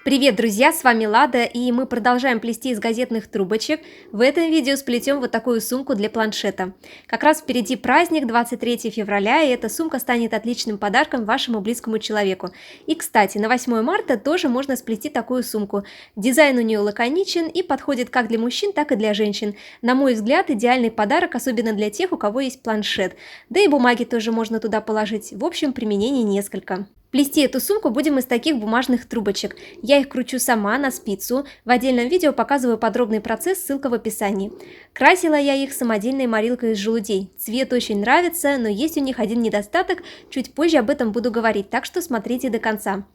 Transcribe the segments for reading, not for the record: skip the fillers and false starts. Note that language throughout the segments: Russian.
Привет, друзья, с вами Лада, и мы продолжаем плести из газетных трубочек. В этом видео сплетем вот такую сумку для планшета. Как раз впереди праздник, 23 февраля, и эта сумка станет отличным подарком вашему близкому человеку. И, кстати, на 8 марта тоже можно сплести такую сумку. Дизайн у нее лаконичен и подходит как для мужчин, так и для женщин. На мой взгляд, идеальный подарок, особенно для тех, у кого есть планшет. Да и бумаги тоже можно туда положить. В общем, применений несколько. Плести эту сумку будем из таких бумажных трубочек. Я их кручу сама на спицу. В отдельном видео показываю подробный процесс, ссылка в описании. Красила я их самодельной морилкой из желудей. Цвет очень нравится, но есть у них один недостаток. Чуть позже об этом буду говорить, так что смотрите до конца.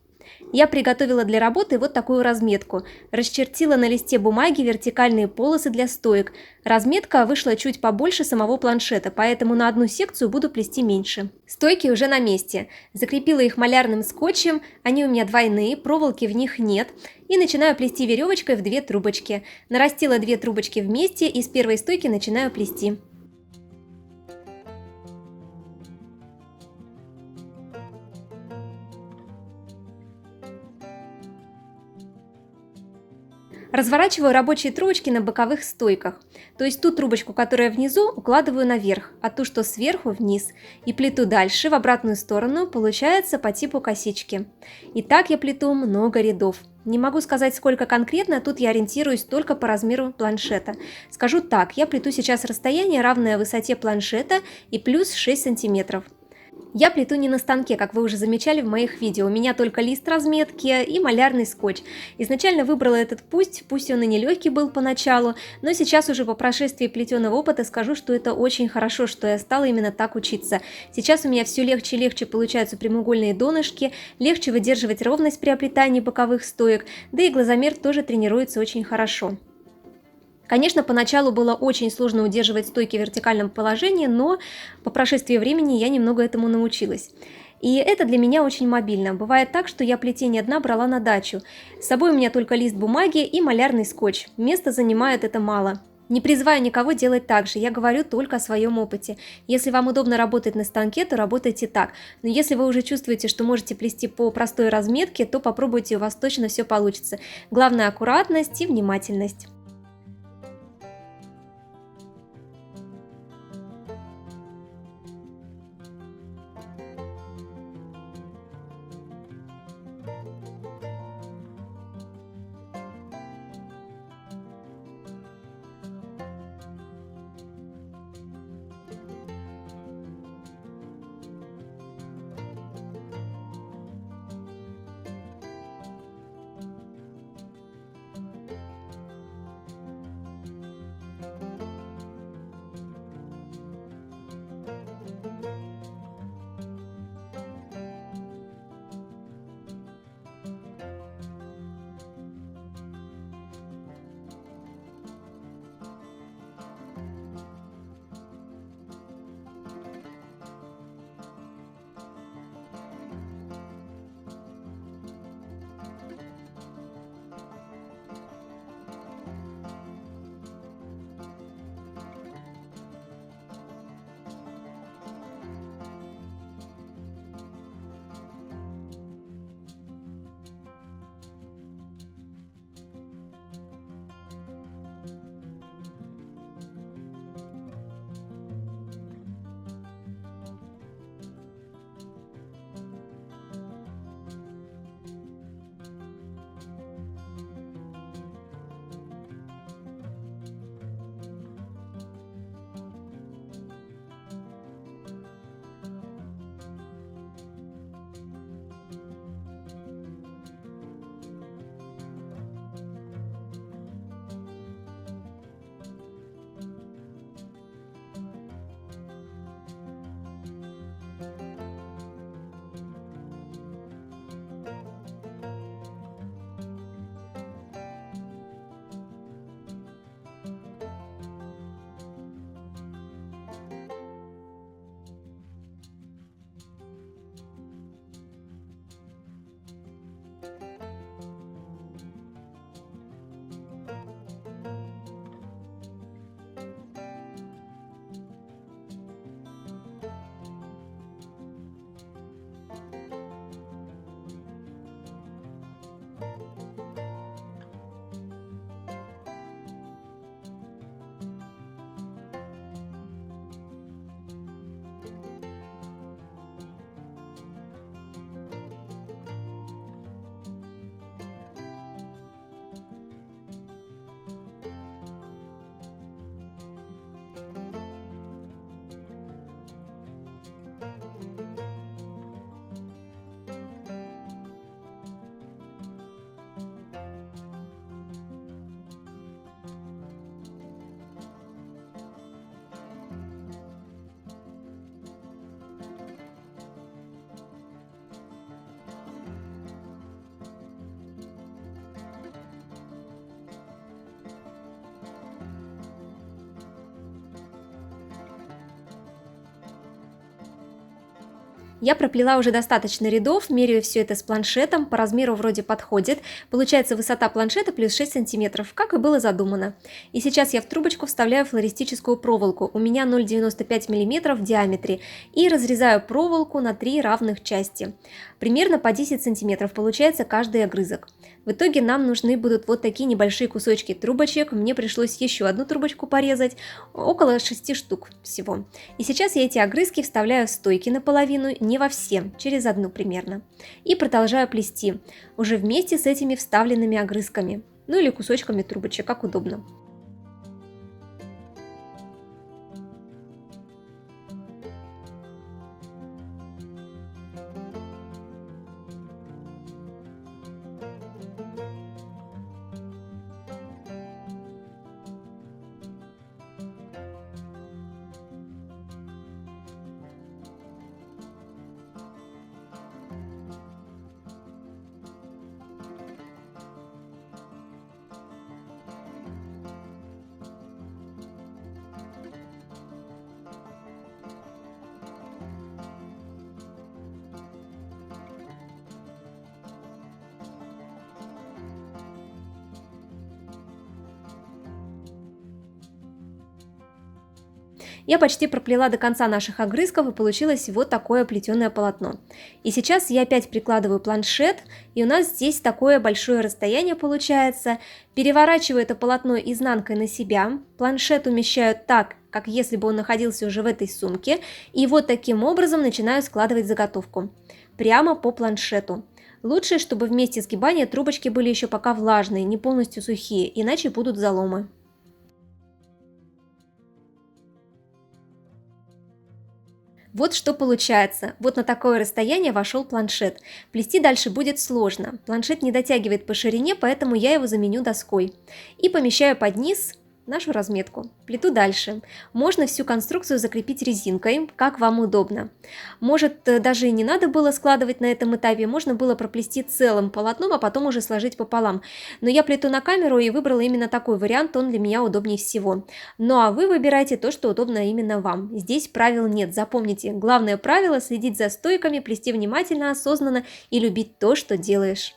Я приготовила для работы вот такую разметку. Расчертила на листе бумаги вертикальные полосы для стоек. Разметка вышла чуть побольше самого планшета, поэтому на одну секцию буду плести меньше. Стойки уже на месте. Закрепила их малярным скотчем, они у меня двойные, проволоки в них нет. И начинаю плести веревочкой в две трубочки. Нарастила две трубочки вместе и с первой стойки начинаю плести. Разворачиваю рабочие трубочки на боковых стойках, то есть ту трубочку, которая внизу, укладываю наверх, а ту, что сверху, вниз, и плету дальше в обратную сторону, получается по типу косички. И так я плету много рядов. Не могу сказать, сколько конкретно, тут я ориентируюсь только по размеру планшета. Скажу так, я плету сейчас расстояние, равное высоте планшета и плюс 6 сантиметров. Я плету не на станке, как вы уже замечали в моих видео, у меня только лист разметки и малярный скотч. Изначально выбрала этот пусть он и нелегкий был поначалу, но сейчас уже по прошествии плетеного опыта скажу, что это очень хорошо, что я стала именно так учиться. Сейчас у меня все легче и легче получаются прямоугольные донышки, легче выдерживать ровность при оплетании боковых стоек, да и глазомер тоже тренируется очень хорошо. Конечно, поначалу было очень сложно удерживать стойки в вертикальном положении, но по прошествии времени я немного этому научилась. И это для меня очень мобильно. Бывает так, что я плетение дна брала на дачу. С собой у меня только лист бумаги и малярный скотч. Места занимает это мало. Не призываю никого делать так же, я говорю только о своем опыте. Если вам удобно работать на станке, то работайте так. Но если вы уже чувствуете, что можете плести по простой разметке, то попробуйте, у вас точно все получится. Главное аккуратность и внимательность. Я проплела уже достаточно рядов, меряю все это с планшетом, по размеру вроде подходит. Получается высота планшета плюс 6 сантиметров, как и было задумано. И сейчас я в трубочку вставляю флористическую проволоку, у меня 0,95 мм в диаметре, и разрезаю проволоку на 3 равных части. Примерно по 10 сантиметров получается каждый огрызок. В итоге нам нужны будут вот такие небольшие кусочки трубочек, мне пришлось еще одну трубочку порезать, около 6 штук всего. И сейчас я эти огрызки вставляю в стойки наполовину, не во все, через одну примерно. И продолжаю плести, уже вместе с этими вставленными огрызками, ну или кусочками трубочек, как удобно. Я почти проплела до конца наших огрызков, и получилось вот такое плетеное полотно. И сейчас я опять прикладываю планшет, и у нас здесь такое большое расстояние получается. Переворачиваю это полотно изнанкой на себя, планшет умещаю так, как если бы он находился уже в этой сумке, и вот таким образом начинаю складывать заготовку. Прямо по планшету. Лучше, чтобы в месте сгибания трубочки были еще пока влажные, не полностью сухие, иначе будут заломы. Вот что получается. Вот на такое расстояние вошел планшет. Плести дальше будет сложно. Планшет не дотягивает по ширине, поэтому я его заменю доской. И помещаю под низ нашу разметку. Плету дальше. Можно всю конструкцию закрепить резинкой, как вам удобно. Может, даже и не надо было складывать на этом этапе, можно было проплести целым полотном, а потом уже сложить пополам. Но я плету на камеру и выбрала именно такой вариант, он для меня удобнее всего. Ну а вы выбирайте то, что удобно именно вам. Здесь правил нет, запомните. Главное правило — следить за стойками, плести внимательно, осознанно и любить то, что делаешь.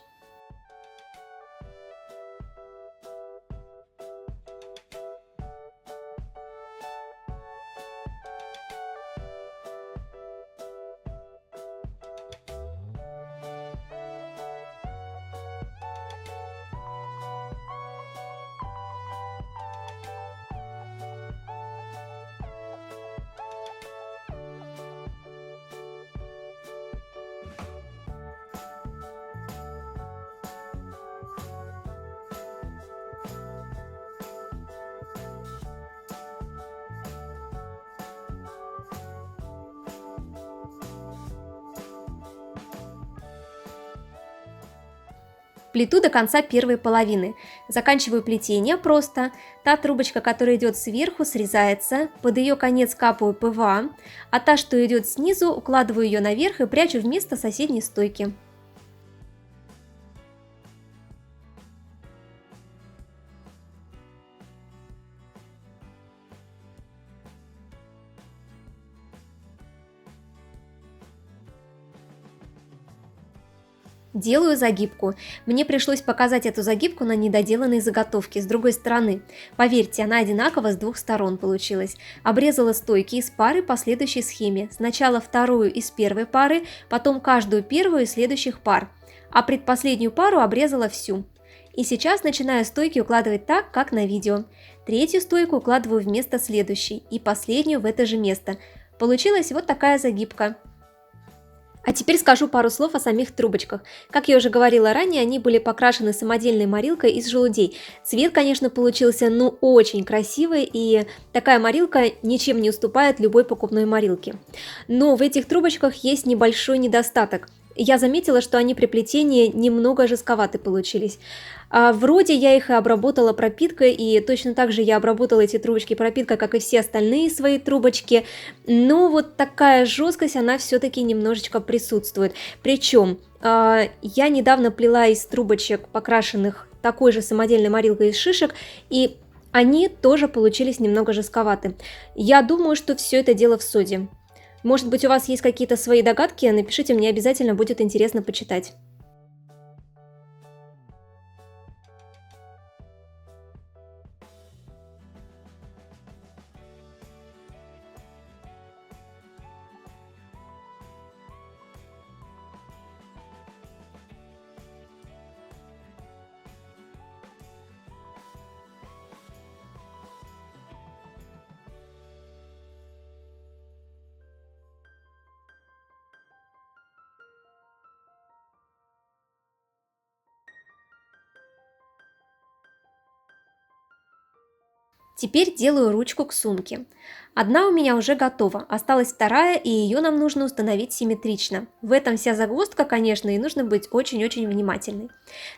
Плету до конца первой половины. Заканчиваю плетение просто. Та трубочка, которая идет сверху, срезается, под ее конец капаю ПВА, а та, что идет снизу, укладываю ее наверх и прячу вместо соседней стойки. Делаю загибку. Мне пришлось показать эту загибку на недоделанной заготовке с другой стороны. Поверьте, она одинакова с двух сторон получилась. Обрезала стойки из пары по следующей схеме. Сначала вторую из первой пары, потом каждую первую из следующих пар. А предпоследнюю пару обрезала всю. И сейчас начинаю стойки укладывать так, как на видео. Третью стойку укладываю вместо следующей и последнюю в это же место. Получилась вот такая загибка. А теперь скажу пару слов о самих трубочках. Как я уже говорила ранее, они были покрашены самодельной морилкой из желудей. Цвет, конечно, получился очень красивый, и такая морилка ничем не уступает любой покупной морилке. Но в этих трубочках есть небольшой недостаток. Я заметила, что они при плетении немного жестковаты получились. Вроде я их и обработала пропиткой, и точно так же я обработала эти трубочки пропиткой, как и все остальные свои трубочки, но вот такая жесткость, она все-таки немножечко присутствует. Причем я недавно плела из трубочек, покрашенных такой же самодельной морилкой из шишек, и они тоже получились немного жестковаты. Я думаю, что все это дело в соде. Может быть, у вас есть какие-то свои догадки, напишите, мне обязательно будет интересно почитать. Теперь делаю ручку к сумке. Одна у меня уже готова, осталась вторая, и ее нам нужно установить симметрично. В этом вся загвоздка, конечно, и нужно быть очень-очень внимательной.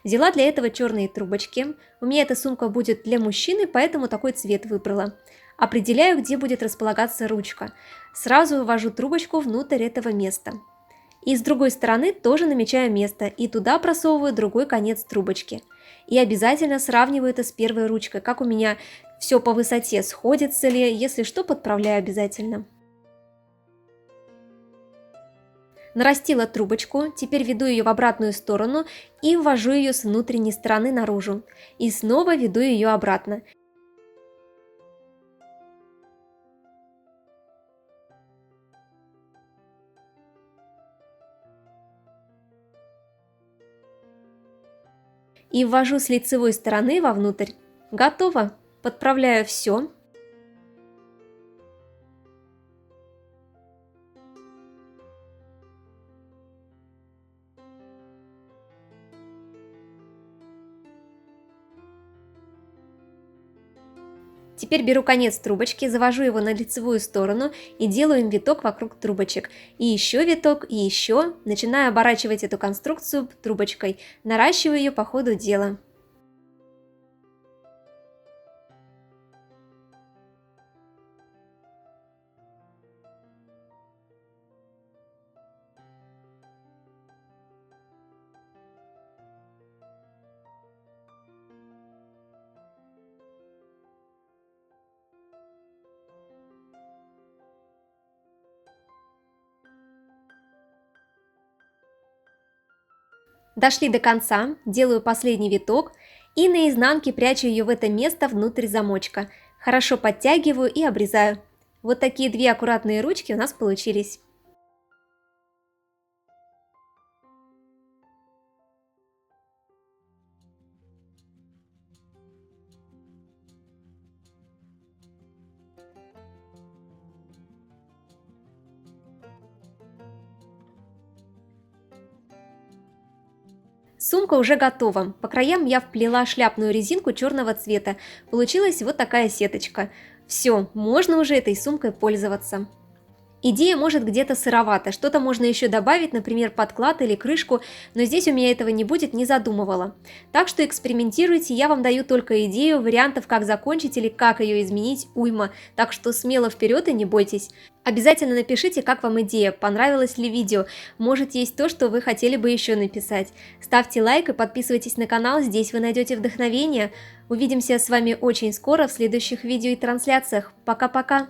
Взяла для этого черные трубочки. У меня эта сумка будет для мужчины, поэтому такой цвет выбрала. Определяю, где будет располагаться ручка. Сразу ввожу трубочку внутрь этого места. И с другой стороны тоже намечаю место, и туда просовываю другой конец трубочки. И обязательно сравниваю это с первой ручкой, как у меня все по высоте, сходится ли, если что, подправляю обязательно. Нарастила трубочку, теперь веду ее в обратную сторону и ввожу ее с внутренней стороны наружу. И снова веду ее обратно. И ввожу с лицевой стороны вовнутрь. Готово! Подправляю все. Теперь беру конец трубочки, завожу его на лицевую сторону и делаю им виток вокруг трубочек. И еще виток, и еще. Начинаю оборачивать эту конструкцию трубочкой, наращиваю ее по ходу дела. Дошли до конца, делаю последний виток и на изнанке прячу ее в это место внутрь замочка. Хорошо подтягиваю и обрезаю. Вот такие две аккуратные ручки у нас получились. Сумка уже готова. По краям я вплела шляпную резинку черного цвета. Получилась вот такая сеточка. Все, можно уже этой сумкой пользоваться. Идея может где-то сыровата, что-то можно еще добавить, например, подклад или крышку, но здесь у меня этого не будет, не задумывала. Так что экспериментируйте, я вам даю только идею, вариантов, как закончить или как ее изменить, уйма, так что смело вперед и не бойтесь. Обязательно напишите, как вам идея, понравилось ли видео, может есть то, что вы хотели бы еще написать. Ставьте лайк и подписывайтесь на канал, здесь вы найдете вдохновение. Увидимся с вами очень скоро в следующих видео и трансляциях. Пока-пока!